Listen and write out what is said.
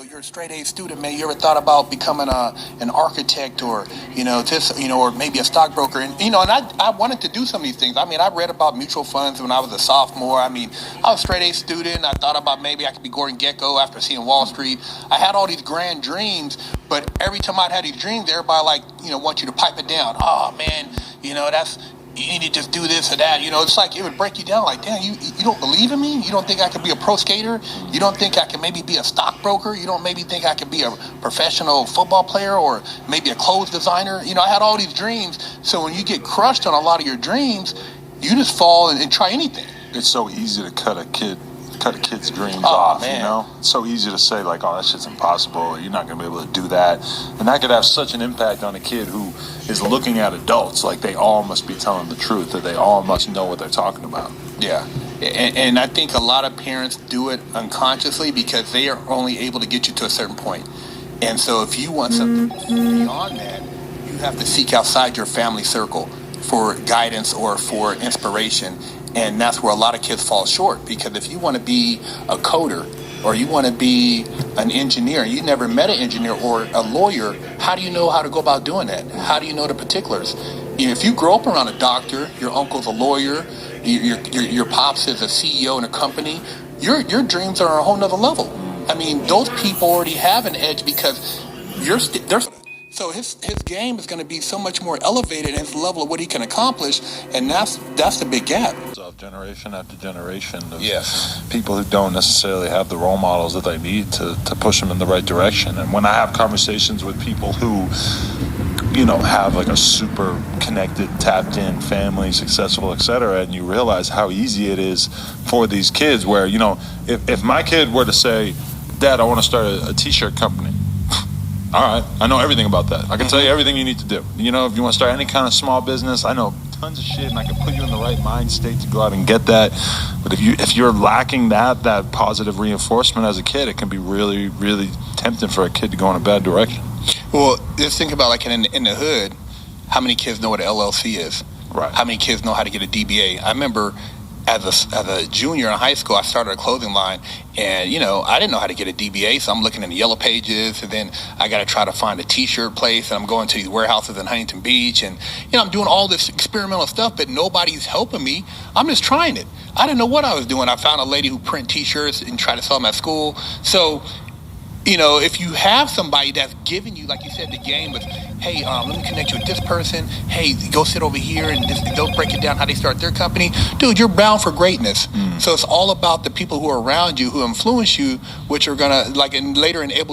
you're a straight A student, man. You ever thought about becoming an architect or, or maybe a stockbroker? And I wanted to do some of these things. I mean, I read about mutual funds when I was a sophomore. I mean, I was a straight A student. I thought about maybe I could be Gordon Gekko after seeing Wall Street. I had all these grand dreams, but every time I'd had these dreams, everybody want you to pipe it down. Oh man, you need to just do this or that. It's like it would break you down. Like, damn, you don't believe in me? You don't think I could be a pro skater? You don't think I can maybe be a stockbroker? You don't maybe think I could be a professional football player or maybe a clothes designer? I had all these dreams. So when you get crushed on a lot of your dreams, you just fall and try anything. It's so easy to cut a kid's dreams off, man. It's so easy to say, like, oh, that shit's impossible, you're not going to be able to do that. And that could have such an impact on a kid who is looking at adults like they all must be telling the truth, that they all must know what they're talking about. Yeah. And I think a lot of parents do it unconsciously because they are only able to get you to a certain point. And so if you want something beyond that, you have to seek outside your family circle for guidance or for inspiration. And that's where a lot of kids fall short, because if you want to be a coder or you want to be an engineer, you never met an engineer or a lawyer, how do you know how to go about doing that? How do you know the particulars? If you grow up around a doctor, your uncle's a lawyer, your pops is a CEO in a company, your dreams are a whole nother level. I mean, those people already have an edge because so his game is going to be so much more elevated in his level of what he can accomplish, and that's the big gap. So generation after generation of people who don't necessarily have the role models that they need to push them in the right direction. And when I have conversations with people who, have like a super connected, tapped in family, successful, etc., and you realize how easy it is for these kids where, if my kid were to say, Dad, I want to start a t-shirt company. All right, I know everything about that. I can tell you everything you need to do. If you want to start any kind of small business, I know tons of shit, and I can put you in the right mind state to go out and get that. But if you're lacking that positive reinforcement as a kid, it can be really, really tempting for a kid to go in a bad direction. Well, just think about like in the hood, how many kids know what an LLC is? Right. How many kids know how to get a DBA? I remember as a junior in high school, I started a clothing line, and I didn't know how to get a DBA, so I'm looking in the yellow pages, and then I got to try to find a t-shirt place, and I'm going to these warehouses in Huntington Beach, and I'm doing all this experimental stuff, but nobody's helping me. I'm just trying it. I didn't know what I was doing. I found a lady who print t-shirts and try to sell them at school. So if you have somebody that's giving you, like you said, the game with, hey, let me connect you with this person. Hey, go sit over here, and they'll break it down how they start their company. Dude, you're bound for greatness. So it's all about the people who are around you, who influence you, which are gonna later enable